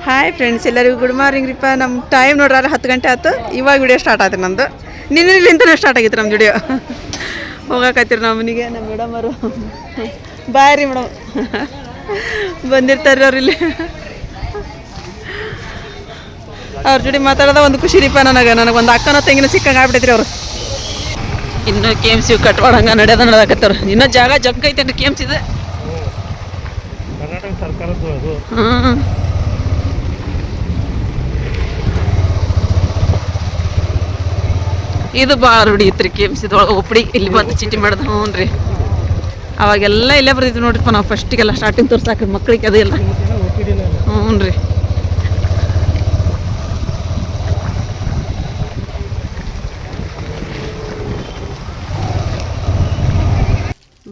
Hi friends, ಎಲ್ಲರಿಗೂ good morning ರೀಪ್ಪ. ನಮ್ಮ time ನೋಡ್ರ 10 ಗಂಟೆ ಆಯ್ತು. ಇವಾಗ ವಿಡಿಯೋ ಸ್ಟಾರ್ಟ್ ಆಯ್ತು ನಮ್ಮದು. ನಿನ್ನೆಲಿಂದನೇ ಸ್ಟಾರ್ಟ್ ಆಗಿತ್ತು ನಮ್ಮ ವಿಡಿಯೋ. ಹೋಗಾಕತ್ತೀರಿ ನಮ್ಮ ಮನೆಗೆ. ನಮ್ಮ ಮೇಡಮರು ಬಾಯ್ ರೀ ಮೇಡಮ್ ಬಂದಿರ್ತಾರೆ ಅವ್ರು ಇಲ್ಲಿ. ಅವ್ರ ಜೋಡಿ ಮಾತಾಡೋದ ಒಂದು ಖುಷಿ ರೀಪ ನನಗೆ ಒಂದು ಅಕ್ಕನೋ ತಂಗಿನ ಸಿಕ್ಕಂಗೆ ಆಗ್ಬಿಟ್ಟೈತ್ರಿ ಅವರು. ಇನ್ನು KMC ಕಟ್ವಾಡಂಗೆ ನಡೆದಾಕತ್ತವ್ರು. ಇನ್ನೂ ಜಾಗ ಜಗ್ಗ ಐತೆ KMC ಇದೆ. ಹಾಂ, ಇದು ಭಾಳ ರೂಢಿ ಇತ್ತು ರೀ KMC ಒಪ್ಪಡಿ. ಇಲ್ಲಿ ಬಂದು ಚೀಟಿ ಮಾಡೋದು. ಹ್ಞೂ ರೀ, ಅವಾಗೆಲ್ಲ ಇಲ್ಲೇ ಬರ್ತಿದ್ವಿ ನೋಡ್ರಿಪ್ಪ. ನಾವು ಫಸ್ಟಿಗೆಲ್ಲ ಸ್ಟಾರ್ಟಿಂಗ್ ತೋರ್ಸಾಕ ಮಕ್ಳಿಗೆ ಅದು ಎಲ್ಲ. ಹ್ಞೂ ರೀ,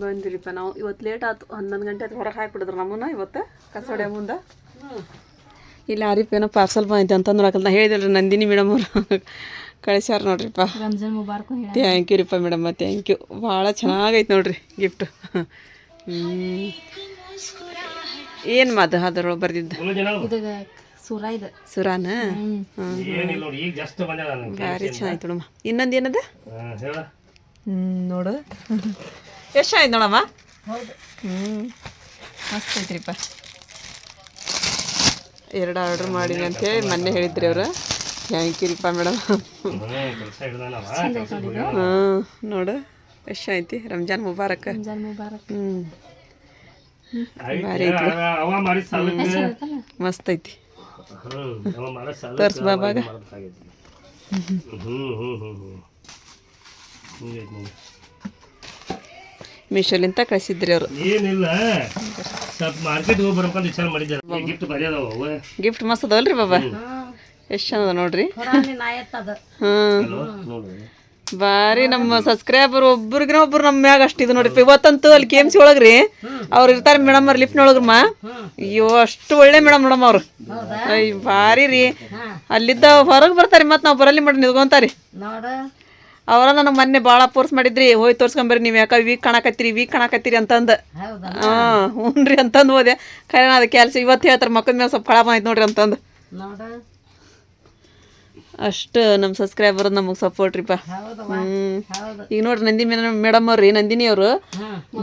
ಬಂದಿರಿಪ್ಪ ನಾವು. ಇವತ್ತು ಲೇಟ್ ಆಯ್ತು, 11 ಗಂಟೆ ಆಯ್ತು. ಹೊರಗೆ ಹಾಕಿಬಿಡಿದ್ರು ನಮ್ಮನ್ನ ಇವತ್ತು ಕಸೋಡೆ ಮುಂದೆ. ಇಲ್ಲಿ ಆರಿಫ್ ಏನೋ ಪಾರ್ಸಲ್ ಬಂದೈತೆ ಅಂತಂದ್ರೆ ನಾ ಹೇಳಿದಲ್ರಿ, ನಂದಿನಿ ಮೇಡಮ್ ಅವರು ಕಳಿಸ್ಯಾರ ನೋಡ್ರಿಪ್ಪ. ರಂಜಾನ್ ಮುಬಾರಕ್. ಥ್ಯಾಂಕ್ ಯು ರೀಪ್ಪ ಮೇಡಮ್, ಥ್ಯಾಂಕ್ ಯು. ಭಾಳ ಚೆನ್ನಾಗೈತೆ ನೋಡ್ರಿ ಗಿಫ್ಟು. ಏನು ಮಾತು ಅದ್ರೊಳಗೆ ಬರ್ದಿದ್ದು? ಸುರಾನ? ಭಾರಿ ಚೆನ್ನಾಯ್ತು ನೋಡಮ್ಮ. ಇನ್ನೊಂದು ಏನದ ನೋಡು, ಎಷ್ಟು ಆಯ್ತು ನೋಡಮ್ಮ. ಮಸ್ತ್ ಐತ್ರಿಪ್ಪ. 2 ಆರ್ಡ್ರ್ ಮಾಡೀನಿ ಅಂತೇಳಿ ಮೊನ್ನೆ ಹೇಳಿದ್ರಿ ಅವರು. ಥ್ಯಾಂಕ್ ಯು ರೀಪ್ಪ ಮೇಡಮ್. ಹಾಂ, ನೋಡು ಎಷ್ಟು ಐತಿ. ರಂಜಾನ್ ಮುಬಾರಕ್. ಭಾರಿ ಐತಿ, ಮಸ್ತ್ ಐತಿ. ತೋರ್ಸ್ ಬಾಬಾಗ. ಮೀಶೋಲಿಂದ ಕಳಿಸಿದ್ರಿ ಅವರು. ಗಿಫ್ಟ್ ಮಸ್ತ್ ಅದಾವಲ್ರಿ ಬಾಬಾ, ಎಷ್ಟು ಚಂದ ನೋಡ್ರಿ. ಭಾರಿ. ನಮ್ಮ ಸಬ್ಸ್ಕ್ರೈಬರ್ ಒಬ್ರಿಗಿನ ಒಬ್ರು ನಮ್ಮ ಮ್ಯಾಗ ಅಷ್ಟು ಇದು ನೋಡ್ರಿ. ಇವತ್ತಂತೂ ಅಲ್ಲಿ KMC ಒಳಗ್ರಿ ಅವ್ರು ಇರ್ತಾರೆ ಮೇಡಮ್ ಅವ್ರು ಲಿಫ್ಟ್ನೊಳಗ್ರಮ್ಮ. ಅಯ್ಯೋ ಅಷ್ಟು ಒಳ್ಳೆ ಮೇಡಮ್ ಅವ್ರು. ಭಾರಿ ರೀ. ಅಲ್ಲಿದ್ದ ಹೊರಗೆ ಬರ್ತಾರೆ, ಮತ್ತು ನಾವು ಬರಲಿ ಮಾಡಿ ನಿಲ್ಕೊಂತಾರಿ. ಅವರ ನನಗೆ ಮೊನ್ನೆ ಭಾಳ ಫೋರ್ಸ್ ಮಾಡಿದ್ರಿ, ಹೋಗಿ ತೋರ್ಸ್ಕೊಂಬರ್ರಿ ನೀವು, ಯಾಕೆ ವೀಕ್ ಕಾಣಕತ್ತೀರಿ ಅಂತಂದು. ಹಾಂ, ಹ್ಞೂ ರೀ ಅಂತಂದು ಹೋದೆ. ಖರೆ ಅದು ಕೆಲಸ ಇವತ್ತು ಹೇಳ್ತಾರೆ, ಮಕ್ಕಳ ಮೇಲೆ ಸ್ವಲ್ಪ ಕಳ ಬಂದೈತೆ ನೋಡ್ರಿ ಅಂತಂದು. ಅಷ್ಟು ನಮ್ಮ ಸಬ್ಸ್ಕ್ರೈಬರ್ ನಮಗೆ ಸಪೋರ್ಟ್ ರೀಪ್ಪ. ಈಗ ನೋಡ್ರಿ ನಂದಿನಿ ಮೇಡಮ್ ಅವ್ರಿ, ನಂದಿನಿ ಅವರು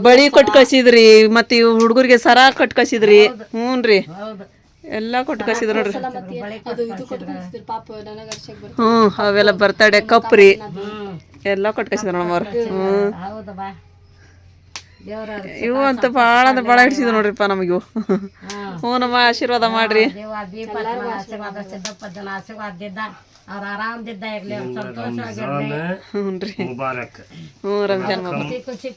ಬಳಿ ಕೊಟ್ಟು ಕಳ್ಸಿದ್ರಿ, ಮತ್ತು ಇವು ಹುಡುಗರಿಗೆ ಸರ ಕೊಟ್ಟು ಕಳ್ಸಿದ್ರಿ. ಹ್ಞೂ ರೀ, ಎಲ್ಲ ಕೊಟ್ಟು ಕಳ್ಸಿದ್ರು ನೋಡ್ರಿ. ಹ್ಞೂ, ಅವೆಲ್ಲ ಬರ್ತಡೇ ಕಪ್ ರೀ ಎಲ್ಲ ಕೊಟ್ಟು ಕಳ್ಸಿದ್ರು ಮೇಡಮ್ ಅವ್ರು. ಇವು ಅಂತ ಭಾಳ ಅಂದ್ರೆ ಭಾಳ ಹಿಡಿಸಿದ್ರು ನೋಡ್ರಿಪ್ಪ ನಮಗಿವು. ಹ್ಞೂ ನಮ್ಮ ಆಶೀರ್ವಾದ ಮಾಡ್ರಿ. ಅವ್ರ ಆರಾಮದಿದ್ದ ಇರ್ಲಿ, ಹ್ಞೂ ರೀ. ಹ್ಞೂ, ರಂಜಾನ್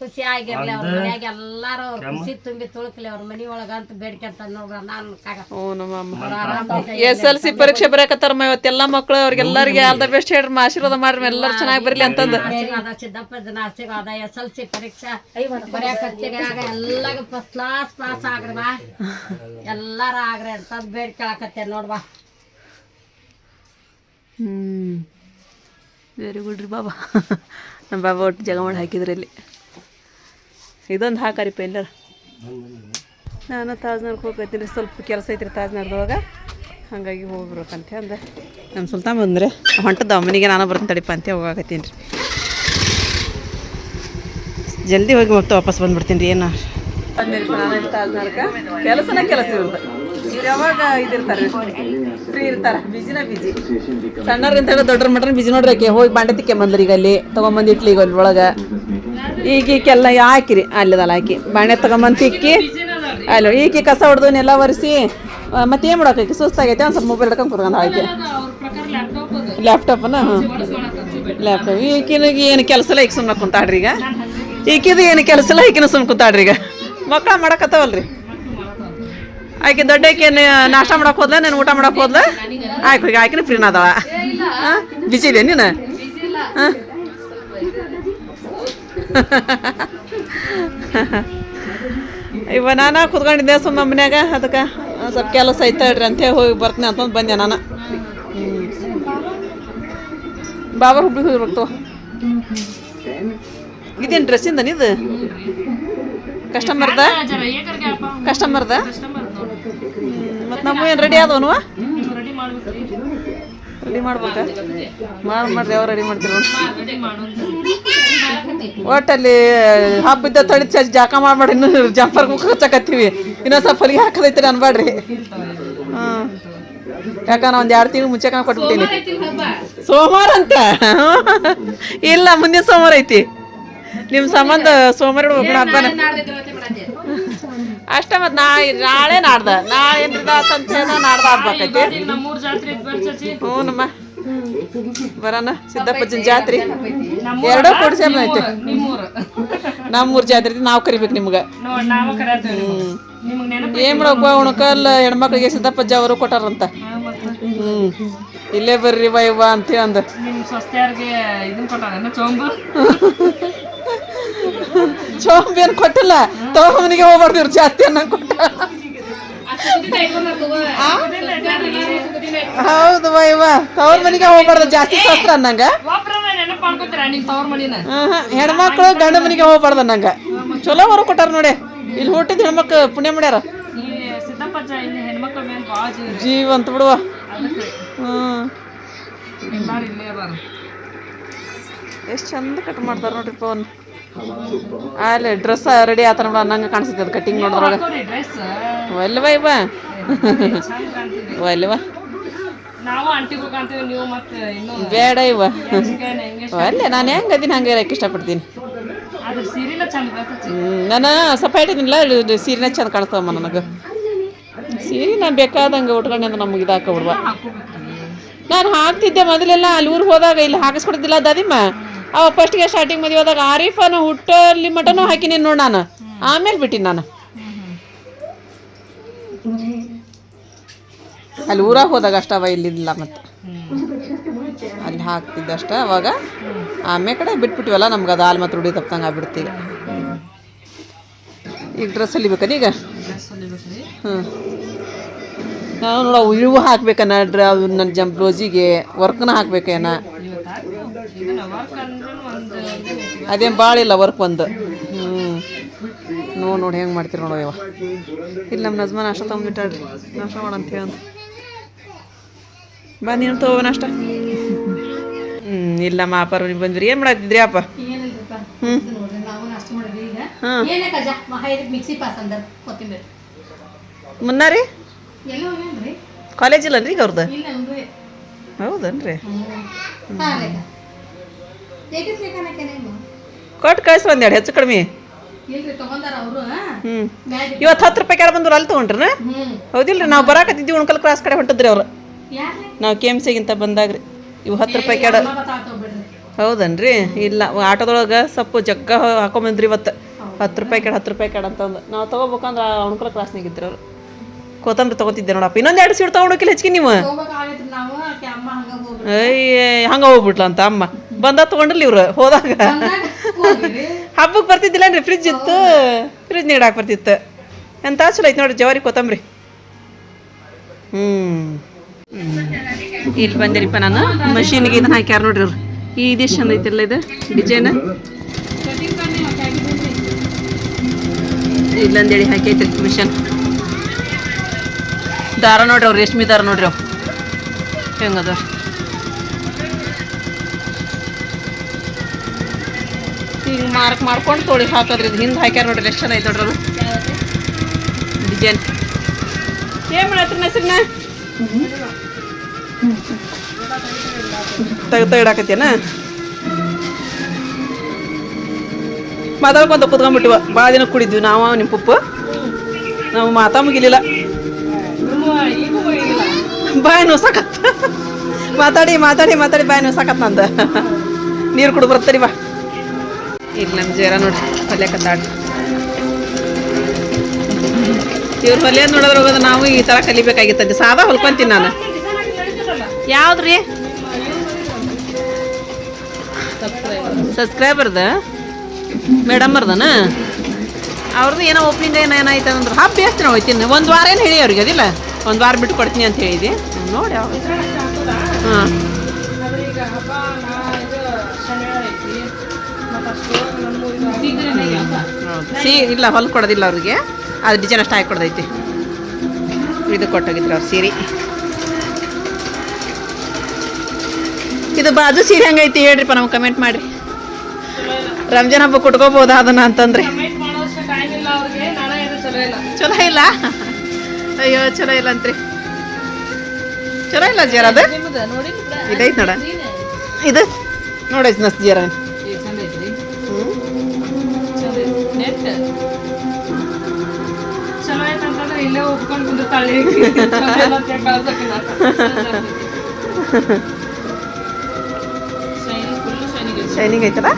ಖುಷಿ ಆಗಿರ್ಲಿ. ಅವ್ರ ಮನ್ಯಾಗ ಎಲ್ಲಾರು ಖುಷಿ ತುಂಬಿ ತುಳುಕ್ಲಿ. ಅವ್ರ ಮನಿ ಒಳಗಂತ ಬೇಡ್ಕೊಂತ ನೋಡ್ರ. SLC ಪರೀಕ್ಷೆ ಬರೆಯಕತ್ತಾರಮ್ಮ ಇವತ್ತೆಲ್ಲ ಮಕ್ಕಳು. ಅವ್ರಿಗೆಲ್ಲರಿಗೆ ಆಲ್ ದ ಬೆಸ್ಟ್ ಹೇಳ್ರಿ, ಆಶೀರ್ವಾದ ಮಾಡ್ರಿ, ಎಲ್ಲರೂ ಚೆನ್ನಾಗಿ ಬರಲಿ ಅಂತಂದು. ಸಿದ್ದಪ್ಪನ ಆಶೀರ್ವಾದ. SLC ಪರೀಕ್ಷೆ ಬರೆಯಕತ್ತೀಗ ಎಲ್ಲಾಗ ಫಸ್ಟ್ ಕ್ಲಾಸ್ ಪಾಸ್ ಆಗ್ರಿ ಬಾ, ಎಲ್ಲಾರು ಆಗ್ರಿ ಅಂತಂದು ಬೇಡ್ಕೊಳಕತ್ತೇನೆ ನೋಡ್ಬಾ. ವೆರಿ ಗುಡ್ ರೀ ಬಾಬಾ. ನಮ್ಮ ಬಾಬಾ ಒಟ್ಟು ಜಾಗ ಮಾಡಿ ಹಾಕಿದ್ರಲ್ಲಿ. ಇದೊಂದು ಹಾಕಾರಿಪ್ಪ ಎಲ್ಲರೂ. ನಾನು ತಾಜ್ನಗರಕ್ಕೆ ಹೋಗ್ತೀನಿ ರೀ, ಸ್ವಲ್ಪ ಕೆಲಸ ಐತ್ರಿ ತಾಜ್ನಗರದೊಳಗೆ, ಹಾಗಾಗಿ ಹೋಗ್ಬಿಡ್ಬೇಕಂತ ಅಂದೆ. ನಮ್ಮ ಸುಲ್ತಾನ್ ಬಂದರೆ ಹೊಂಟದ ಮನೆಗೆ, ನಾನು ಬರ್ತೀನಿ ತಡಿಪ ಅಂತ ಹೋಗಾಕತ್ತೀನಿ ರೀ. ಜಲ್ದಿ ಹೋಗಿ ವಾಪಸ್ ಬಂದ್ಬಿಡ್ತೀನಿ ರೀ. ಏನು ನಾನು ತಾಜ್ನಗರಕ್ಕೆ ಕೆಲಸ ಇರುತ್ತೆ. ಇವ್ರು ಯಾವಾಗ ಇದಿರ್ತಾರೆ, ಫ್ರೀ ಇರ್ತಾರೆ, ಬಿಜಿನ ಬಿಜಿ. ಸಣ್ಣವ್ರಿಂದ ದೊಡ್ಡರ ಮಟ್ಟ ಬಿಜಿ ನೋಡ್ರಿ. ಆಕೆ ಹೋಗಿ ಬಾಂಡೆ ತಿಕ್ಕೆ ಬಂದ್ರಿ, ಈಗ ಅಲ್ಲಿ ತೊಗೊಂಬಂದು ಇಟ್ಲಿ ಈಗ ಅಲ್ಲಿ ಒಳಗೆ. ಈಗೆಲ್ಲ ಹಾಕಿರಿ ಅಲ್ಲಿದಲ್ಲ, ಹಾಕಿ ಬಾಂಡೆ ತೊಗೊಂಬಂದು ತಿಕ್ಕಿ ಅಲ್ಲ ಈಕಿ ಕಸ ಹೊಡೆದವನ್ನೆಲ್ಲ ಒರೆಸಿ ಮತ್ತೆ ಏನು ಮಾಡೋಕೆ ಸುಸ್ತಾಗೈತೆ. ಒಂದು ಸ್ವಲ್ಪ ಮೊಬೈಲ್ ಹಿಡ್ಕೊಂಡು ಕುತ್ಕೊಂಡು ಹಾಕಿ ಲ್ಯಾಪ್ಟಾಪನ. ಹಾಂ, ಲ್ಯಾಪ್ಟಾಪ್. ಈಕಿನಿಗೆ ಏನು ಕೆಲಸ ಇಲ್ಲ, ಈಗ ಸುಮ್ಮನೆ ಕುಂತಾಡ್ರಿ. ಈಗ ಈಕಿದು ಏನು ಕೆಲಸ ಇಲ್ಲ, ಈಕಿನ ಸುಮ್ಮನೆ ಕುಂತಾಡ್ರಿ. ಈಗ ಮಕ್ಕಳು ಮಾಡಕತ್ತಾವಲ್ರಿ. ಆಕೆ ದೊಡ್ಡಕ್ಕೆ ನಾಷ್ಟ ಮಾಡಕ್ಕೆ ಹೋದ್ಲ, ನಾನು ಊಟ ಮಾಡಕ್ಕೆ ಹೋದ್ಲ. ಆಯ್ತು, ಈಗ ಆಕಿನ ಫ್ರೀನ ಅದಾಳ. ಹಾಂ, ಬಿಜಿ ಇದೆ ನೀನು? ಹಾಂ, ಇವ ನಾನು ಕುತ್ಕೊಂಡಿದ್ದೆ ಸುಮ್ಮ ಮನ್ಯಾಗ. ಅದಕ್ಕೆ ಸ್ವಲ್ಪ ಕೆಲಸ ಐತೆ ಹೇಳ್ರಿ ಅಂತೇಳಿ ಹೋಗಿ ಬರ್ತೀನಿ ಅಂತಂದು ಬಂದೆ ನಾನು. ಬಾಬಾ ಹುಬ್ಳಿಗೆ ಹೋಗಿರ್ಬೇಕು. ಇದೇನು ಡ್ರೆಸ್ಸಿಂದ ಇದು ಕಸ್ಟಮರ್ದ ಮತ್ತು ನಮ್ಮ ಏನು ರೆಡಿ ಆದವನು ರೆಡಿ ಮಾಡ್ಬೇಕಾ ಮಾಡ್ರಿ ಯಾವ ರೆಡಿ ಮಾಡ್ತೀರ ಒಟ್ಟಲ್ಲಿ ಹಬ್ಬದ ತಡಿ ಜಾಕ ಮಾಡ್ಬೇಡಿ ಇನ್ನು ಜಂಪರ್ ಹಚ್ಚಕತ್ತೀವಿ ಇನ್ನೊಂದು ಸ್ವಲ್ಪ ಹೊಲಿಗೆ ಹಾಕೋದೈತಿ ಅನ್ಬೇಡ್ರಿ ಹಾಂ ಯಾಕ ನಾ ಒಂದು 2 ತಿಂಗಳು ಮುಂಚೆ ಕೊಟ್ಬಿಟ್ಟೀನಿ ಸೋಮವಾರ ಅಂತ ಇಲ್ಲ ಮುಂದಿನ ಸೋಮವಾರ ಐತಿ ನಿಮ್ಮ ಸಂಬಂಧ ಸೋಮವಾರ ಇಡ್ಬೇಕು ಹಬ್ಬನ ಅಷ್ಟೇ ಮತ್ತು ನಾಳೆ ನಾಡ್ದ ನಾಳೆ ಏನ್ರಿದ ಅಂತ ನಾಡ್ದ ಆಗ್ಬೇಕೈತಿ ಹ್ಞೂ ನಮ್ಮ ಬರೋಣ ಸಿದ್ದಪ್ಪಜ್ಜನ ಜಾತ್ರೆ ಎರಡೂ ಕೂಡ್ಸೇಮ ಐತಿ ನಮ್ಮೂರು ಜಾತ್ರೆ ನಾವು ಕರಿಬೇಕು ನಿಮ್ಗೆ ಏನು ಮಾಡಪ್ಪ ಉಣಕಲ್ ಹೆಣ್ಮಕ್ಳಿಗೆ ಸಿದ್ದಪ್ಪಜ್ಜ ಅವರು ಕೊಟ್ಟಾರಂತ ಇಲ್ಲೇ ಬರ್ರಿ ವೈವ ಅಂತೇಳಿ ಅಂದ ಚೋಂಬಿ ಏನು ಕೊಟ್ಟಿಲ್ಲ ತವಮನಿಗೆ ಹೋಗ್ಬಾರ್ದು ಇವ್ರು ಜಾಸ್ತಿ ಅನ್ನಂಗೆ ಕೊಟ್ಟ ಹೌದು ವೈವ ತವ್ರ ಮನೆಗೆ ಹೋಗ್ಬಾರ್ದು ಜಾಸ್ತಿ ಶಾಸ್ತ್ರ ಅನ್ನಂಗ ಹೆಣ್ಮಕ್ಳು ಗಂಡ ಮನೆಗೆ ಹೋಗ್ಬಾರ್ದು ಅನ್ನಂಗ ಚಲೋ ಹೊರ ಕೊಟ್ಟಾರ ನೋಡಿ ಇಲ್ಲಿ ಹುಟ್ಟಿದ ಹೆಣ್ಮಕ್ಳು ಪುಣ್ಯ ಮಾಡ್ಯಾರ ಜೀವಂತ ಬಿಡುವ ಎಷ್ಟು ಚಂದ ಕಟ್ ಮಾಡ್ತಾರ ನೋಡ್ರಿ ಪವನ್ ಅಲ್ಲಿ ಡ್ರೆಸ್ ರೆಡಿ ಆತ ನೋಡ ಅನ್ನಂಗೆ ಕಾಣಿಸ್ತೈತೆ ಅದು ಕಟಿಂಗ್ ನೋಡಿದ್ರಾಗ ಒಲ್ವಾ ಇವ ಒಲ್ವಾ ಬೇಡ ಇವ ಅಲ್ಲೇ ನಾನು ಹೆಂಗೆ ಅದೀನಿ ಹಂಗೆ ಇರಕ್ಕೆ ಇಷ್ಟಪಡ್ತೀನಿ ನಾನು ಸಪ ಇಟ್ಟಿದ್ದೀನಿಲ್ಲ ಸೀರೆನೇ ಚಂದ ಕಾಣಿಸ್ತವಮ್ಮ ನನಗೆ ಸೀರೆ ನಾನು ಬೇಕಾದಂಗೆ ಉಟ್ಕೊಂಡೆ ಅಂದ್ರೆ ನಮಗೆ ಇದಾಕ ಬಿಡುವ ನಾನು ಹಾಕ್ತಿದ್ದೆ ಮೊದಲೆಲ್ಲ ಅಲ್ಲಿ ಊರಿಗೆ ಹೋದಾಗ ಇಲ್ಲಿ ಹಾಕಿಸ್ಕೊಡ್ತಿಲ್ಲ ದದಿಮ್ಮ ಅವ ಫಸ್ಟ್ಗೆ ಸ್ಟಾರ್ಟಿಂಗ್ ಮದುವೆ ಹೋದಾಗ ಆರೀಫನು ಹುಟ್ಟಲ್ಲಿ ಮಟನೂ ಹಾಕಿನಿ ನೋಡಿ ನಾನು ಆಮೇಲೆ ಬಿಟ್ಟಿನಿ ನಾನು ಅಲ್ಲಿ ಊರಾಗ ಹೋದಾಗ ಅಷ್ಟವ ಇಲ್ಲಿಲ್ಲ ಮತ್ತು ಅಲ್ಲಿ ಹಾಕ್ತಿದ್ದೆ ಅಷ್ಟ ಅವಾಗ ಆಮೇಲೆ ಕಡೆ ಬಿಟ್ಬಿಟ್ಟಿವಲ್ಲ ನಮ್ಗೆ ಅದು ಹಾಲು ಮತ್ತು ರೂಢಿ ತಪ್ಪಂಗೆ ಆಗ್ಬಿಡ್ತೀವಿ ಈಗ ಡ್ರೆಸ್ ಹೊಲಿಬೇಕನ ಈಗ ಹ್ಞೂ ನಾವು ನೋಡ ಇವು ಹಾಕ್ಬೇಕನ್ನ ಅದು ನನ್ನ ಬ್ಲೌಸಿಗೆ ವರ್ಕ್ನ ಹಾಕ್ಬೇಕೇನ ಅದೇನು ಭಾಳ ಇಲ್ಲ ವರ್ಕ್ ಒಂದು ನೋಡಿ ಹೆಂಗೆ ಮಾಡ್ತೀರಿ ನೋಡೋ ಇವ ಇಲ್ಲಿ ನಮ್ಮ ನಜ್ಮಾನ್ ನಾಷ್ಟ ತೊಗೊಂಡ್ಬಿಟ್ಟಾಡ್ರಿ ನಾಷ್ಟ ಮಾಡಂತ ಹೇಳಂತ ಬಾ ನೀನು ತಗೋ ನಾಷ್ಟ ಇಲ್ಲ ಮಾಪಾರ ನೀವು ಬಂದ್ರಿ ಏನು ಮಾಡತ್ತಿದ್ರಿ ಅಪ್ಪ ಮುನ್ನಾರಿ ಕಾಲೇಜ್ ಇಲ್ಲನ್ರಿ ಈಗ ಅವ್ರದ್ದು ಹೌದನ್ರಿ ಕೊಟ್ಟು ಕಳಿಸಿ ಒಂದೆರಡು ಹೆಚ್ಚು ಕಡಿಮೆ ಇವತ್ತು 10 ರೂಪಾಯಿ ಕೆಳ ಬಂದ್ರು ಅಲ್ಲಿ ತೊಗೊಂಡ್ರಿ ಹೌದಿಲ್ರಿ ನಾವು ಬರಾಕತ್ತಿದ್ವಿ ಉಣ್ಕಲ್ ಕ್ರಾಸ್ ಕಡೆ ಹೊಂಟಿದ್ರಿ ಅವ್ರು ನಾವು KMCಗಿಂತ ಬಂದಾಗ್ರಿ ಇವು 10 ರೂಪಾಯಿ ಕೆಡ ಹೌದನ್ರಿ ಇಲ್ಲ ಆಟೋದೊಳಗೆ ಸ್ವಲ್ಪ ಜಗ್ಗ ಹಾಕೊಂಬಂದ್ರಿ ಇವತ್ತು 10 ರೂಪಾಯಿ ಕೆಡ ಅಂತಂದು ನಾವು ತೊಗೋಬೇಕಂದ್ರೆ ಉಣ್ಕಲ್ ಕ್ರಾಸ್ನಾಗ ಇದ್ರಿ ಅವ್ರು ಕೊತ್ತಂಬರಿ ತೊಗೋತಿದ್ದೆ ನೋಡಪ್ಪ ಇನ್ನೊಂದು 2 ಸೀಟ್ ತೊಗೊಂಡೋಕಿಲ್ಲ ಹೆಚ್ಚಿಗೆ ನೀವು ಅಯ್ಯ ಹಂಗೆ ಹೋಗ್ಬಿಟ್ಲ ಅಂತ ಅಮ್ಮ ಬಂದ ತೊಗೊಂಡಿಲ್ಲ ಇವ್ರು ಹೋದಾಗ ಹಬ್ಬಕ್ಕೆ ಬರ್ತಿದ್ದಿಲ್ಲನ್ರಿ ಫ್ರಿಜ್ ಇತ್ತು ಫ್ರಿಜ್ ನೀಡಾಕ್ ಬರ್ತಿತ್ತು ಎಂತ ಚಲೋ ಐತೆ ನೋಡ್ರಿ ಜವಾರಿ ಕೊತ್ತಂಬರಿ ಇಲ್ಲಿ ಬಂದಿರಿಪ್ಪ ನಾನು ಮಷೀನ್ಗೆ ಇದನ್ನ ಹಾಕ್ಯಾರ ನೋಡ್ರಿ ಅವ್ರು ಇದು ಚಂದ ಐತಿಲ್ಲ ಇದು ಡಿಸೈನ್ ಇಲ್ಲಂದೇಳಿ ಹಾಕೈತ್ರಿ ಮಿಷನ್ ದಾರ ನೋಡ್ರಿ ಅವ್ರು ರೇಷ್ಮೆ ದಾರ ನೋಡ್ರಿ ಅವ್ ಹೆಂಗದ ಹಿಂಗೆ ಮಾರ್ಕ್ ಮಾಡ್ಕೊಂಡು ತೊಳಿ ಹಾಕೋದ್ರಿ ಇದು ಹಿಂದೆ ಹಾಕ್ಯಾರ ನೋಡ್ರಿ ಎಷ್ಟು ಚಂದ ಐತೆ ನೋಡ್ರಿ ಅದು ಡಿಸೈನ್ ಏನು ಮಾಡತ್ರಿ ಹೆಸ್ರನ್ನ ತೆಗಿಡಾಕತ್ತೇನ ಮಾತಾಡ್ಕೊಂತ ಕುತ್ಕೊಂಡ್ಬಿಟ್ಟಿವ ಭಾಳ ದಿನ ಕುಡಿದ್ವಿ ನಾವು ನಿಮ್ಮ ಪುಪ್ಪು ನಾವು ಮಾತಾ ಮುಗಿಲಿಲ್ಲ ಬಾಯಿ ನುಸಾಕತ್ತ ಮಾತಾಡಿ ಬಾಯಿ ನುಸಾಕತ್ತ ನಂದ ನೀರು ಕುಡಿ ಬರ್ತರಿ ಬಾ ಈಗ ನಮ್ಮ ಜೇರ ನೋಡಿ ಹೊಲ್ಯಾಕತ್ತಾಡ್ರಿ ಇವ್ರು ಹೊಲಿಯೋದು ನೋಡಿದ್ರೆ ಹೋಗೋದು ನಾವು ಈ ಥರ ಕಲಿಬೇಕಾಗಿತ್ತಂತೆ ಸಾದಾ ಹೊಲ್ಕೊಂತೀನಿ ನಾನು ಯಾವ್ದ್ರಿ ಸಬ್ಸ್ಕ್ರೈಬರ್ದ ಮೇಡಮ್ಮರ್ದನ ಅವ್ರದ್ದು ಏನೋ ಓಪನಿಂಗ್ ಏನಾಯ್ತು ಅಂದ್ರೆ ಹಬ್ಬ ಎಷ್ಟು ನಾವು ಹೋಯ್ತೀನಿ 1 ವಾರ ಏನು ಹೇಳಿ ಅವ್ರಿಗೆ ಅದಿಲ್ಲ 1 ವಾರ ಬಿಟ್ಟು ಕೊಡ್ತೀನಿ ಅಂತ ಹೇಳಿದ್ವಿ ನೋಡಿ ಯಾವ ಹಾಂ ಇಲ್ಲ ಹೊಲ್ ಕೊಡೋದಿಲ್ಲ ಅವ್ರಿಗೆ ಅದು ಡಿಸೈನ್ ಅಷ್ಟು ಹಾಕಿ ಕೊಡ್ದೈತಿ ಇದು ಕೊಟ್ಟೋಗಿದ್ರು ಅವ್ರು ಸೀರೆ ಇದು ಬಾಜು ಸೀರೆ ಹೆಂಗೈತಿ ಹೇಳ್ರಿಪ್ಪ ನಾವು ಕಮೆಂಟ್ ಮಾಡ್ರಿ. ರಂಜಾನ್ ಹಬ್ಬ ಕುಟ್ಕೋಬೋದ ಅದನ್ನ ಅಂತಂದ್ರೆ ಚಲೋ ಇಲ್ಲ. ಅಯ್ಯೋ ಚಲೋ ಇಲ್ಲ ಅಂತ್ರಿ. ಚಲೋ ಇಲ್ಲ ಜೀರ ಅದು ಇದೈತ್ ನೋಡ ಇದು ನೋಡೈತಿ ನಸ್ ಜೀರ ಇಲ್ಲೇ ಒಪ್ಕೊಂಡು ಕುಂದಿರ್ತಾಳೆ. ಶೈನಿಂಗ್ ಐತಲ್ಲ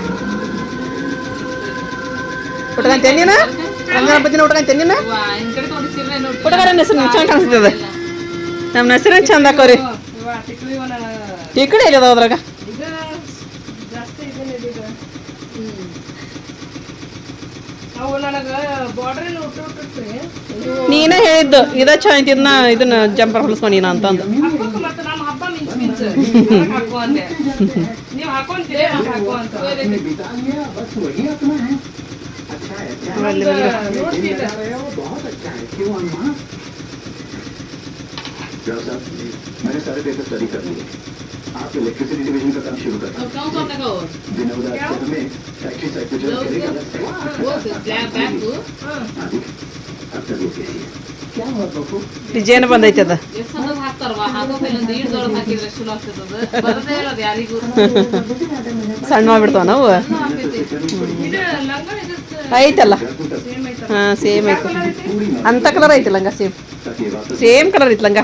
ಉಟ್ಕಂತೇನ್ ನೀನು ರಂಜಾನ್ ಹಬ್ಬದಿನ ಉಟ್ಕಂತೇನ್ ನೀನು ಉಟ್ಕಾರ ಹೆಸರು ಚಂದ ಕಾಣಿಸ್ತದ. ನಮ್ಮ ಹೆಸರು ಚಂದ ಹಾಕೋರಿ. ಈ ಕಡೆ ಇಲ್ಲ ಅದ್ರಾಗ ನೀನೇ ಹೇಳಿದ್ದು ಇದ ಚಂದ ಇದನ್ನ ಜಂಪರ್ ಹೊಲಿಸ್ಕೊಂಡಿನ ಅಂತಂದು. मैंने सारे पेपर स्टडी कर लिए. आप इलेक्ट्रिसिटी डिवीजन का काम शुरू करें. विनोदा में फैक्ट्री साइड पे जो चलेगा अब तक ये कैसी है क्या हुआ बापू ಡಿಸೈನ್ ಬಂದೈತೆ ಅದ ಸಣ್ಣ ಮಾಡ್ಬಿಡ್ತಾವ ನಾವು ಐತಲ್ಲ ಹಾಂ ಸೇಮ್ ಐತೆ ಅಂತ ಕಲರ್ ಐತಿ ಲಂಗ ಸೇಮ್ ಕಲರ್ ಐತಿ ಲಂಗ.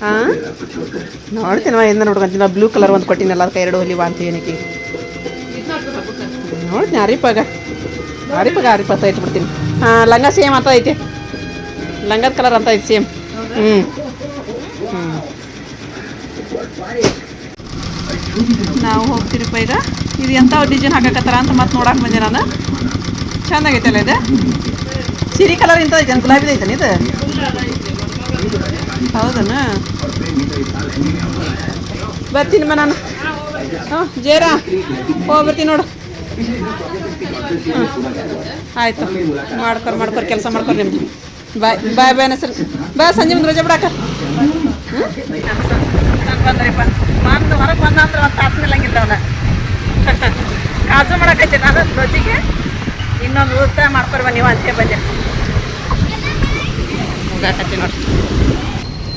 ಹಾಂ ನೋಡ್ತೀನಿ ಇಂದ ನೋಡ್ಕೊಂತೀನಿ ಬ್ಲೂ ಕಲರ್ ಒಂದು ಕೊಟ್ಟಿನಲ್ಲ ಅದಕ್ಕೆ 2 ಹೊಲಿ ಬಾಂತೀವಿ ಏನಕ್ಕೆ ನೋಡ್ತೀನಿ ಅರಿಪಾಗ ಅರಿಪಾಗ ಇಟ್ಬಿಡ್ತೀನಿ. ಹಾಂ ಲಂಗ ಸೇಮ್ ಅಂತ ಐತಿ ಲಂಗದ ಕಲರ್ ಅಂತ ಐತಿ ಸೇಮ್. ನಾವು ಹೋಗ್ತೀರಿಪ್ಪ ಈಗ. ಇದು ಎಂಥ ಡಿಸೈನ್ ಹಾಕಕತ್ತಾರ ಅಂತ ಮತ್ತೆ ನೋಡಕ್ಕೆ ಬಂದೆ ನಾನು. ಚೆಂದಾಗೈತಲ್ಲ ಇದು ಸಿರಿ ಕಲರ್ ಇಂಥ ಐತೆ ಗುಲಾಬಿದು ಐತೇನೆ ಇದು ಹೌದನ ಬರ್ತೀನಿ ನಾನು. ಹಾಂ ಜೇರಾ ಹೋಗ್ಬರ್ತೀನಿ ನೋಡು. ಆಯಿತು ಮಾಡ್ಕೊರ್ ಕೆಲಸ ಮಾಡ್ಕೊರಿ ನಿಮ್ದು. ಬಾಯ್ ಹೆಸರು ಬಾ ಸಂಜೆ ಮುಂದೆ ರಜೆ ಬಿಡಾಕ ಬಂದ್ರಿಪ್ಪ. ಬಂದು ಹೊರಗೆ ಬಂದಂದ್ರೆ ಒಂದು ತಾಸು ನಿಲ್ಲಂಗಿದ್ದವನ ಕಾಜು ಮಾಡಕೈತಿ ನಾನು ರೋಜಿಗೆ ಇನ್ನೊಂದು ಊಟ ಮಾಡ್ಕೊರಿ ನೀವು ಅಂತೆ ಬಂದೆ ಹೋಗಾಕತ್ತಿ ನೋಡಿ.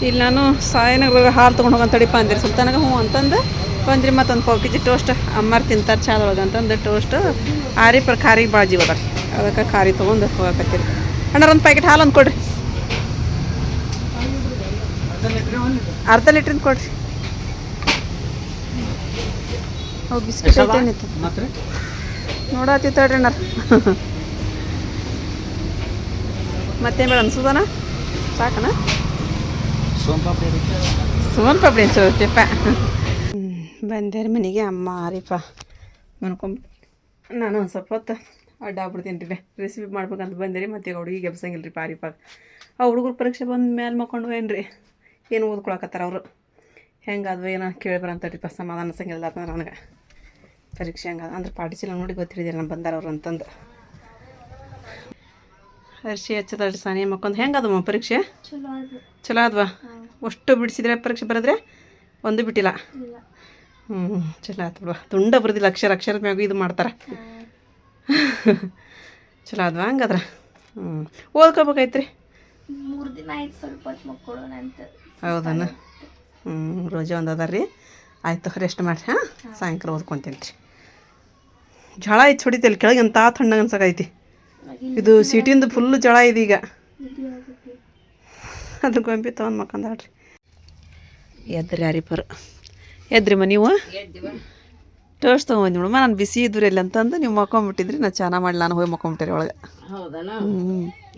ಇಲ್ಲಿ ನಾನು ಸಾಯನಗ್ರಾಗ ಹಾಲು ತೊಗೊಂಡು ಹೋಗಂತಡಿಪ್ಪ ಅಂದಿರಿ ಸುಲ್ತಾನಾಗ ಹ್ಞೂ ಅಂತಂದು ಬಂದ್ರಿ. ಮತ್ತೊಂದು 1 kg ಟೋಸ್ಟ್ ಅಮ್ಮಾರು ತಿಂತಾರೆ ಚಾದೊಳಗೆ ಅಂತಂದು ಟೋಸ್ಟ್ ಆರಿಪರ ಖಾರಿಗೆ ಭಾಳ ಜೀವ ಅದ ಅದಕ್ಕೆ ಖಾರಿ ತೊಗೊಂಡು ಹೋಗಾಕತ್ತೀರಿ. ಅಣ್ಣಾರ ಒಂದು ಪ್ಯಾಕೆಟ್ ಹಾಲು ಒಂದು ಕೊಡ್ರಿ. ಅರ್ಧ ಲೀಟ್ರಿಂದ ಕೊಡ್ರಿ. ಅವು ಬಿಸ್ಕಿಟ್ ಐತೇನಿತ್ತು ನೋಡತ್ತಿತ್ತಳ್ರಿ ಅಣ್ಣಾರ. ಮತ್ತೇನು ಬೇಡ ಅನ್ಸೋದನ ಸಾಕನ ಸೋನ್ ಪಾಪಡಿ ಅನ್ಸೋದಪ್ಪ. ಬಂದೇರಿ ಮನೆಗೆ ಅಮ್ಮ ಆರಿಪ್ಪ ಮನ್ಕೊಂಬ ನಾನು ಒಂದು ಸ್ವಲ್ಪ ಹೊತ್ತು ಅಡ್ಡಾಗ್ಬಿಡ್ತೀನಿ ರೀ ರೆಸಿಪಿ ಮಾಡ್ಬೇಕಂತ ಬಂದಿರಿ. ಮತ್ತು ಈಗ ಹುಡುಗಿಗೆ ಎಬ್ಸಂಗಿಲ್ಲ ರೀ ಪಾರಿಪಾಗ. ಆ ಹುಡುಗರು ಪರೀಕ್ಷೆ ಬಂದ ಮೇಲೆ ಮಕ್ಕೊಂಡು ಏನು ರೀ ಏನು ಓದ್ಕೊಳಕತ್ತಾರ ಅವರು ಹೆಂಗಾದ್ವು ಏನೋ ಕೇಳಿಬರಂತಡ್ರಿಪ್ಪ ಸಮಾಧಾನ ಅನ್ಸಂಗಿಲ್ಲ ಅಂತಂದ್ರೆ ನನಗೆ ಪರೀಕ್ಷೆ ಹೆಂಗದ ಅಂದ್ರೆ ಪಾಟಿಸಿಲ್ಲ ನೋಡಿ ಗೊತ್ತಿರಿದ್ದೀರಿ ನಾನು ಬಂದಾರ ಅವ್ರು ಅಂತಂದು. ಅರ್ಶಿ ಹಚ್ಚದಲ್ರಿ ಸಾನಿ ಮಕ್ಕೊಂದು ಹೆಂಗದಮ್ಮ ಪರೀಕ್ಷೆ ಚಲೋ ಆದ್ವಾ? ಅಷ್ಟು ಬಿಡಿಸಿದ್ರೆ ಪರೀಕ್ಷೆ ಬರೆದ್ರೆ ಒಂದು ಬಿಟ್ಟಿಲ್ಲ. ಚಲೋ ಆಯ್ತು ಬಿಡುವ. ತುಂಡ ಬರೋದಿಲ್ಲ ಅಕ್ಷರದ ಮ್ಯಾಗ ಇದು ಮಾಡ್ತಾರೆ. ಚಲೋ ಆದ್ವಾ ಹಂಗಾದ್ರೆ? ಓದ್ಕೋಬೇಕೈತ್ರಿ 3 ದಿನ ಆಯ್ತು ಸ್ವಲ್ಪ ಹೊತ್ತು ಮಕ್ಕೊಳ್ಳೋಣ ಅಂತ. ಹೌದನ? ರೋಜೆ ಒಂದು ಅದ ರೀ. ಆಯ್ತು ರೆಸ್ಟ್ ಮಾಡಿ. ಹಾಂ ಸಾಯಂಕಾಲ ಓದ್ಕೊತೀನಿ ರೀ. ಜಳ ಐತಿ ಹೊಡಿತಲ್ಲಿ ಕೆಳಗೆ ಎಂಥ ತಣ್ಣಗೆ ಅನ್ಸಕೈತಿ. ಇದು ಸಿಟಿಂದು ಫುಲ್ಲು ಜಳ ಇದೆ ಈಗ. ಅದು ಗೊಂಬಿ ತೊಗೊಂಡು ಮಕ್ಕಂದಾಳ್ರಿ. ಎದ್ರಿ ಯಾರಿಬ್ಬರು ಎದ್ರಿಮ್ಮ ನೀವು ಟೋಸ್ಟ್ ತೊಗೊಂಡು ನೋಡಮ್ಮ ನಾನು ಬಿಸಿ ಇದ್ರಿ ಎಲ್ಲ ಅಂತಂದು ನೀವು ಮಕ್ಕೊಂಬಿಟ್ಟಿದ್ರಿ. ನಾನು ಚೆನ್ನಾಗಿ ಮಾಡಿ ನಾನು ಹೋಗಿ ಮಕ್ಕೊಂಬಿಟ್ಟಿರಿ ಒಳಗೆ. ಹೌದನ?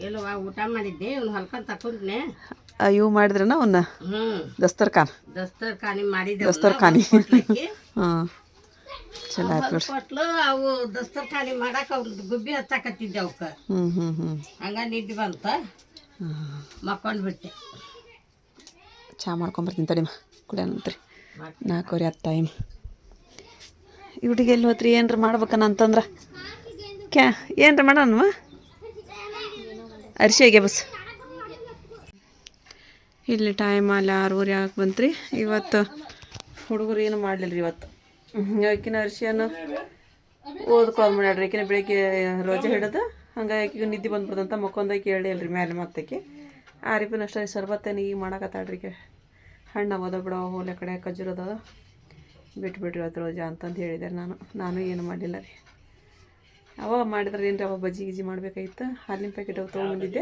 ಎಲ್ಲವಾ ಊಟ ಮಾಡಿದ್ದೆ ಇವ್ನು ಹೊಲ್ಕೊಂಡು ತಕೊಂಡ್ನೆ. ಇವು ಮಾಡಿದ್ರನ ಅವನ್ನ ದಸ್ತರ್ಖಾನಿ ಮಾಡಿದ್ದೆ. ದಸ್ತರ್ಖಾನಿ ಹಾಂ ಚಲೋ ಆಯ್ತು ಬಿಡ್ರಿ. ಕೊಟ್ಲು ಅವು ದಸ್ತರ್ಖಾನಿ ಮಾಡಕ್ಕೆ ಅವ್ರದ್ದು ಗುಬ್ಬಿ ಹಚ್ಚಾಕತ್ತಿದ್ದೆ ಅವಕ್ಕೆ. ಹಂಗ ನಿದ್ದೆ ಬಂತ ಮಕ್ಕೊಂಡು ಬಿಟ್ಟೆ. ಚಹಾ ಮಾಡ್ಕೊಂಬರ್ತೀನಿ ತಡಿಮ ಕುಡಿಯೋಣಂತ್ರಿ. 4:10 ಟೈಮ್. ಇವ್ರಿಗೆ ಎಲ್ಲಿ ಹೋತ್ರಿ ಏನ್ರ ಮಾಡ್ಬೇಕನ ಅಂತಂದ್ರೆ ಏನ್ರ ಮಾಡೋಣಮ್ಮ ಅರಿಶಿಗೆ ಬಸ್ ಇಲ್ಲಿ ಟೈಮ್ ಅಲ್ಲಿ 6:30 ಆಗಿ ಬಂತ್ರಿ. ಇವತ್ತು ಹುಡುಗರು ಏನು ಮಾಡಲಿಲ್ಲ ರೀ ಇವತ್ತು. ಆಕಿನ ಅರ್ಶಿಯನ್ನು ಓದ್ಕೊಳ್ಳೋದು ಮಾಡ್ಯಾಡ್ರಿ. ಆಕಿನ ಬೆಳಿಗ್ಗೆ ರೋಜೆ ಹಿಡಿದು ಹಂಗಾಗಿ ಆಕಿಗೆ ನಿದ್ದೆ ಬಂದ್ಬಿಡ್ದಂತ ಮಕ್ಕೊಂದಾಕಿ ಹೇಳಿ ಅಲ್ರಿ ಮ್ಯಾಲೆ ಮತ್ತಕ್ಕೆ ಆರಿಪಿನ ಅಷ್ಟೇ ಸರ್ಬತ್ತೇನು ಈಗ ಮಾಡಕತ್ತಾಳ್ರಿ. ಹಣ್ಣು ಅವದ ಬಿಡೋ ಹೋಲೆ ಕಡೆ ಖಜೂರದ ಬಿಟ್ಬಿಟ್ರಿ ಇವತ್ತು ರೋಜಾ ಅಂತಂದು ಹೇಳಿದ್ದಾರೆ. ನಾನು ಏನು ಮಾಡಲಿಲ್ಲ ರೀ. ಅವ ಮಾಡಿದ್ರೆ ಏನು ರೀ ಅವ ಬಜ್ಜಿ ಗಿಜ್ಜಿ ಮಾಡಬೇಕಾಗಿತ್ತು. ಹಾಲಿನ ಪ್ಯಾಕೆಟ್ ಅವು ತೊಗೊಂಬಂದಿದ್ದೆ.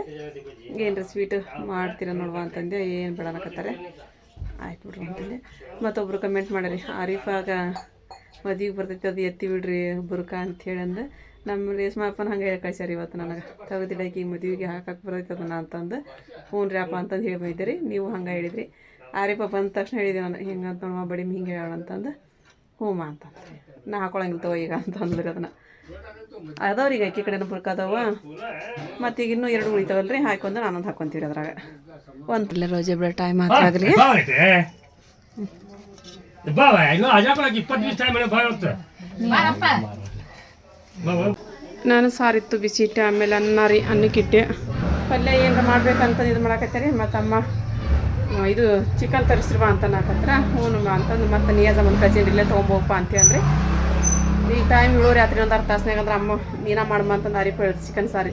ಏನು ರೀ ಸ್ವೀಟ್ ಮಾಡ್ತೀರ ನೋಡುವ ಅಂತಂದೆ. ಏನು ಬೇಡನಕತ್ತಾರೆ ಆಯ್ತು ಬಿಡ್ರಿ ಅಂತಂದೆ. ಮತ್ತೊಬ್ರು ಕಮೆಂಟ್ ಮಾಡ್ಯಾರಿ ಆರಿಫಾಗ ಮದುವೆಗೆ ಬರ್ತೈತೆ ಅದು ಎತ್ತಿ ಬಿಡ್ರಿ ಬುರ್ಕ ಅಂಥೇಳಿ ಅಂದು ನಮ್ಮ ರೇಷ್ಮಪ್ಪನ ಹಂಗೆ ಹೇಳಿ ಕಳ್ಸ್ಯಾರ ಇವತ್ತು ನನಗೆ. ತೆಗೆದಿಡಾಕಿ ಮದುವೆಗೆ ಹಾಕಕ್ಕೆ ಬರ್ತೈತೆ ಅದನ್ನ ಅಂತಂದು. ಹ್ಞೂ ರೀ ಅಪ್ಪ ಅಂತಂದು ಹೇಳಿ ಬೈದ್ರಿ. ನೀವು ಹಂಗೆ ಹೇಳಿದ್ರಿ. ಆರಿಫ ಬಂದ ತಕ್ಷಣ ಹೇಳಿದೆ ನಾನು ಹಿಂಗೆ ಅಂತ ನೋಡುವ ಬಡಿ ಹಿಂಗೆ ಹೇಳ ಅಂತಂದು. ಹ್ಞೂ ಅಂತಂದು ನಾ ಹಾಕೊಳಂಗಿಲ್ಲ ತಗೋ ಈಗ ಅಂತ ಅಂದ್ರಿ. ಅದನ್ನು ಅದಾವ್ರೀಗ ಅಕ್ಕಿ ಕಡೆನ ಬುರ್ಕ ಅದಾವ. ಮತ್ತು ಈಗ ಇನ್ನೂ 2 ಉಳಿತಾವಲ್ರಿ ಹಾಕೊಂಡು ನಾನೊಂದು ಹಾಕ್ಕೊಂತೀವಿ ಅದ್ರಾಗ. ಒಂದು ರೋಜೆ ಬಿಡೋ ಟೈಮ್ ಆಗಲಿ. ನಾನು ಸಾರಿತ್ತು ಬಿಸಿ ಇಟ್ಟೆ. ಆಮೇಲೆ ಅನ್ನ ರೀ ಅನ್ನಕ್ಕಿಟ್ಟೆ. ಪಲ್ಯ ಏನಾರ ಮಾಡ್ಬೇಕಂತ ಇದು ಮಾಡಕತ್ತಾರೆ. ಮತ್ತು ಅಮ್ಮ ಇದು ಚಿಕನ್ ತರಿಸ್ರಿವ ಅಂತ ನಾಕತ್ರ. ಹ್ಞೂ ಅಂತಂದು ಮತ್ತು ನಿಯಾಜ ಒಂದು ಕಜಿನ್ ಇಲ್ಲೇ ತೊಗೊಂಬೋಗಪ್ಪ ಅಂತೇಳಿ ಈಗ ಟೈಮ್ 7 ರಾತ್ರಿ ಒಂದು 1/2 ತಾಸ್ನಾಗ ಅಂದ್ರೆ ಅಮ್ಮ ನೀನ ಮಾಡಮ್ಮ ಅಂತಂದು ಅರಿಪ ಹೇಳಿ ಚಿಕನ್ ಸಾರಿ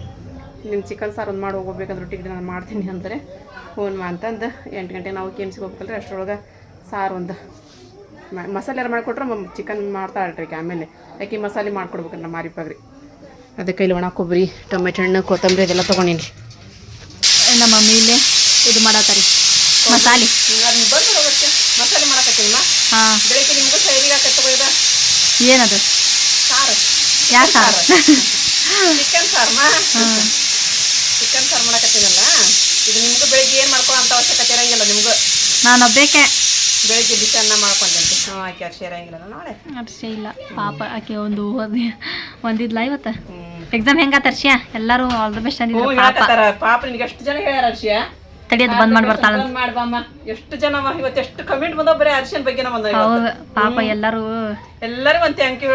ನಿಮ್ಮ ಚಿಕನ್ ಸಾರು ಒಂದು ಮಾಡಿ ಹೋಗ್ಬೇಕಂದ್ರೆ ರೊಟ್ಟಿಗೆ ನಾನು ಮಾಡ್ತೀನಿ ಅಂತಾರೆ. ಹ್ಞೂ ಅಂತಂದು 8 ಗಂಟೆಗೆ ನಾವು KMC ಹೋಗ್ಬೇಕಲ್ರಿ. ಅಷ್ಟರೊಳಗೆ ಸಾರು ಒಂದು ಮಸಾಲೆ ಯಾರು ಮಾಡಿಕೊಟ್ರೆ ಚಿಕನ್ ಮಾಡ್ತಾಳ್ರಿ. ಆಮೇಲೆ ಯಾಕೆ ಮಸಾಲೆ ಮಾಡ್ಕೊಡ್ಬೇಕ್ರಿ ನಮ್ಮ ಆರಿಪಾಗ್ರಿ. ಅದಕ್ಕೆ ಇಲ್ಲಿ ಒಣ ಕೊಬ್ಬರಿ ಟೊಮೆಟೊ ಹಣ್ಣು ಕೊತ್ತಂಬರಿ ಅದೆಲ್ಲ ತೊಗೊಂಡೀನಿ ರೀ. ನಮ್ಮ ಮಮ್ಮಿ ಇಲ್ಲೇ ಇದು ಮಾಡತ್ತಾರಿ ಮಸಾಲೆ. ಮಸಾಲೆ ಮಾಡಕತ್ತೀನಮ್ಮ. ಹಾಂ ಬೆಳಿಗ್ಗೆ ನಿಮಗೂ ಸೈಡಿಗೆ ಹಾಕತ್ತದ ಏನದು ಸಾರು. ಯಾರು ಸಾರು? ಚಿಕನ್ ಸಾರಮ್ಮ. ಚಿಕನ್ ಸಾರು ಮಾಡಕತ್ತೀನಲ್ಲ ಇದು ನಿಮಗೂ ಬೆಳಿಗ್ಗೆ ಏನು ಮಾಡ್ಕೊ ಅಂತ ಅವಶ್ಯಕತೆ ಇರಂಗಿಲ್ಲ. ನಿಮಗೂ ನಾನು ಬೇಕೆ ಬೆಳಿಗ್ಗೆ ಬಿಸಿ ಅನ್ನ ಮಾಡ್ಕೊಂತಂತೆ. ಹ್ಞೂ ಆಕೆ ಅರ್ಶಿ ಇರಂಗಿಲ್ಲ ನಾಳೆ ಅರ್ಶಿ ಇಲ್ಲ ಪಾಪ ಆಕೆ ಒಂದಿದ್ಲ ಇವತ್ತು ಎಕ್ಸಾಮ್ ಹೆಂಗಾತ ಅರ್ಶಿಯ? ಎಲ್ಲರೂ ಆಲ್ ದ ಬೆಸ್ಟ್ ಅಂದಿದ್ರು. ಪಾಪ ನಿನಗೆ ಎಷ್ಟು ಜನ ಹೇಳ್ಯಾರ ಅರ್ಶಿಯ ತಡಿಯೋದು ಬಂದ್ ಮಾಡಿ ಬರ್ತಾಳ ಮಾಡ್ಬಮ್ಮ. ಎಷ್ಟು ಜನ ಇವತ್ತು ಎಷ್ಟು ಕಮೆಂಟ್ ಬಂದವ ಬರೀ ಅರ್ಶಿಯನ್ ಬಗ್ಗೆ ಬಂದ. ಹೌದು ಪಾಪ ಎಲ್ಲರಿಗೂ ಒಂದು ಥ್ಯಾಂಕ್ ಯು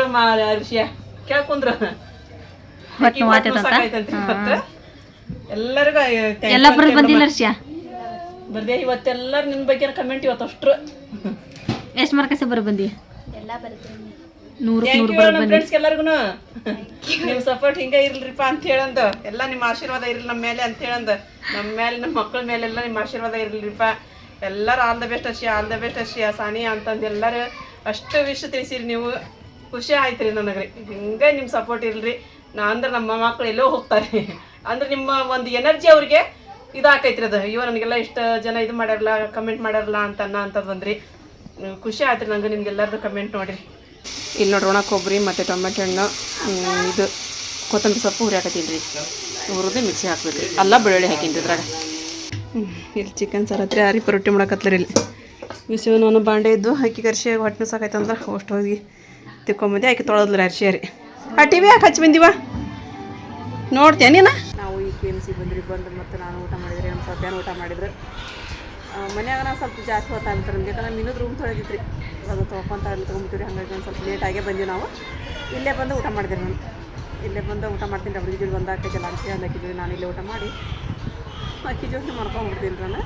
ಅರ್ಶಿಯ ಕೇಳ್ಕೊಂಡ್ರು. ಎಲ್ಲರಿಗೂ ಎಲ್ಲ ಬರೋದು ಬಂದಿಲ್ಲ ಅರ್ಶಿಯ ಬರ್ದೇ ಇವತ್ತೆಲ್ಲರೂ ನಿನ್ನ ಬಗ್ಗೆ ಕಮೆಂಟ್ ಇವತ್ತು ಅಷ್ಟ್ರು. ಎಷ್ಟು ಮಾರ್ಕಸ್ ಬರೋ ಬಂದಿ? ಎಲ್ಲ ಬರ್ತೀನಿ 100 ಫ್ರೆಂಡ್ಸ್ ಎಲ್ಲರಿಗೂ ನಿಮ್ಮ ಸಪೋರ್ಟ್ ಹಿಂಗೆ ಇರ್ಲಿರಿಪ್ಪ ಅಂತ ಹೇಳಂದು. ಎಲ್ಲ ನಿಮ್ಮ ಆಶೀರ್ವಾದ ಇರಲಿ ನಮ್ಮ ಮೇಲೆ ಅಂತ ಹೇಳಂದು. ನಮ್ಮ ಮೇಲೆ ನಮ್ಮ ಮಕ್ಕಳ ಮೇಲೆಲ್ಲ ನಿಮ್ಮ ಆಶೀರ್ವಾದ ಇರಲಿರಿಪ್ಪ. ಎಲ್ಲರೂ all the best Arshiya, all the best Arshiya, Sania ಅಂತಂದು ಎಲ್ಲರೂ ಅಷ್ಟು ವಿಷಯ ತಿಳಿಸಿರಿ. ನೀವು ಖುಷಿ ಆಯ್ತು ರೀ ನನಗೆ. ಹಿಂಗೆ ನಿಮ್ಮ ಸಪೋರ್ಟ್ ಇರಲಿ. ಅಂದ್ರೆ ನಮ್ಮ ಮಕ್ಕಳು ಎಲ್ಲೋ ಹೋಗ್ತಾರೆ ಅಂದ್ರೆ ನಿಮ್ಮ ಒಂದು ಎನರ್ಜಿ ಅವ್ರಿಗೆ ಇದಾಕೈತ್ರಿ. ಅದು ಅಯ್ಯೋ ನನಗೆಲ್ಲ ಇಷ್ಟು ಜನ ಇದು ಮಾಡ್ಯಾರಲ್ಲ ಕಮೆಂಟ್ ಮಾಡ್ಯಾರಲ್ಲ ಅಂತದ್ದು ಬಂದ್ರಿ. ಖುಷಿ ಆಯ್ತು ರೀ ನಂಗೆ ನಿಮ್ಗೆಲ್ಲರದು ಕಮೆಂಟ್ ನೋಡಿರಿ. ಇಲ್ಲಿ ನೋಡ್ರಿ ಒಣ ಕೊಬ್ಬರಿ ಮತ್ತು ಟೊಮೆಟೊ ಹಣ್ಣು ಇದು ಕೊತ್ತಂಬರಿ ಸೊಪ್ಪು ಹುರಿಯಾಕತ್ತೀನಿ ರೀ. ಹುರಿದು ಮಿಕ್ಸಿ ಹಾಕ್ಬೇಕು. ಅಲ್ಲ ಬೆಳ್ಳುಳ್ಳಿ ಹಾಕಿನ್ರಿ ಇದ್ರಾಗ. ಇಲ್ಲಿ ಚಿಕನ್ ಸಾರು ಹತ್ರ ಆರಿಪ ರೊಟ್ಟಿ ಮಾಡಕತ್ಲರಿ. ಇಲ್ಲಿ ಬಿಸಿ ನಾನು ಬಾಂಡೆ ಇದ್ದು ಹಾಕಿ ಅರ್ಶಿ ಹೊಟ್ಟೆ ಸಾಕಾಯ್ತಂದ್ರೆ ಅಷ್ಟು ಹೋಗಿ ತಿಕ್ಕೊಂಬಂದು ಆಕಿ ತೊಳೆದ್ರಿ ಅರ್ಶಿ ರೀ. ಆ ಟಿ ವಿ ಯಾಕೆ ಹಚ್ಚಿ ಬಂದಿವ ನೋಡ್ತೇನೆ ನೀನು. ನಾವು ಈ KMC ಬಂದ್ರಿ. ಬಂದು ಮತ್ತು ನಾನು ಊಟ ಮಾಡಿದ್ರಿ. ನಮ್ಮ ಸದ್ಯಾನ ಊಟ ಮಾಡಿದ್ರು. ಮನ್ಯಾಗ ನಾವು ಸ್ವಲ್ಪ ಜಾಸ್ತಿ ಹೊತ್ತಾಗ್ತಾರೆ ಯಾಕಂದ್ರೆ ಮಿನ್ನದು ರೂಮ್ ತೊಳೆದಿತ್ತು ರೀ. ಅದು ತೊಗೊಂತ ಅಲ್ಲಿ ತೊಗೊಂಬಿಟ್ಟಿರಿ. ಹಾಗಾಗಿ ಒಂದು ಸ್ವಲ್ಪ ಲೇಟಾಗೇ ಬಂದ್ವಿ ನಾವು. ಇಲ್ಲೇ ಬಂದು ಊಟ ಮಾಡಿದ್ರಿ. ನಾನು ಇಲ್ಲೇ ಬಂದು ಊಟ ಮಾಡ್ತೀನಿ. ಅವ್ರಿಗೆ ಜೋಡಿ ಬಂದು ಹಾಕಿದ್ದೆಲ್ಲ ಅಕ್ಕಿ ಅಕ್ಕಿ ಜೋಡಿ ನಾನು ಇಲ್ಲೇ ಊಟ ಮಾಡಿ ಅಕ್ಕಿ ಜೋಡಿ ಮಾಡ್ಕೊಂಡ್ಬಿಡ್ತೀನಿ ನಾನು.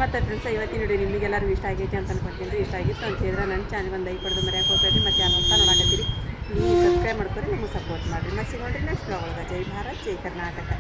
ಮತ್ತು ಫ್ರೆಂಡ್ಸ್ ಇವತ್ತಿನ ವಿಡಿಯೋ ನಿಮಗೆಲ್ಲರೂ ಇಷ್ಟ ಆಗೈತಿ ಅಂತ ಅನ್ಕೊಳ್ತೀನಿ ರೀ. ಇಷ್ಟ ಆಗಿತ್ತು ಅಂತ ಹೇಳಿದ್ರೆ ನನ್ನ ಚಾನಲ್ ಒಂದು ಲೈಕ್ ಕೊಡೋದು ಮರ್ಯಾಕೆ ಹೋಗ್ಬೇಡ್ರಿ. ಮತ್ತು ಯಾರು ಅಂತ ನೋಡಕತ್ತೀರಿ ನೀವು ಸಬ್ಸ್ಕ್ರೈಬ್ ಮಾಡ್ಕೊರಿ. ನಿಮಗೆ ಸಪೋರ್ಟ್ ಮಾಡಿರಿ. ಮತ್ತೆ ಸಿಗೋಣ್ರಿ ನೆಕ್ಸ್ಟ್ ಬ್ಲಾಗ್ ಒಳಗೆ. ಜೈ ಭಾರತ್ ಜೈ ಕರ್ನಾಟಕ.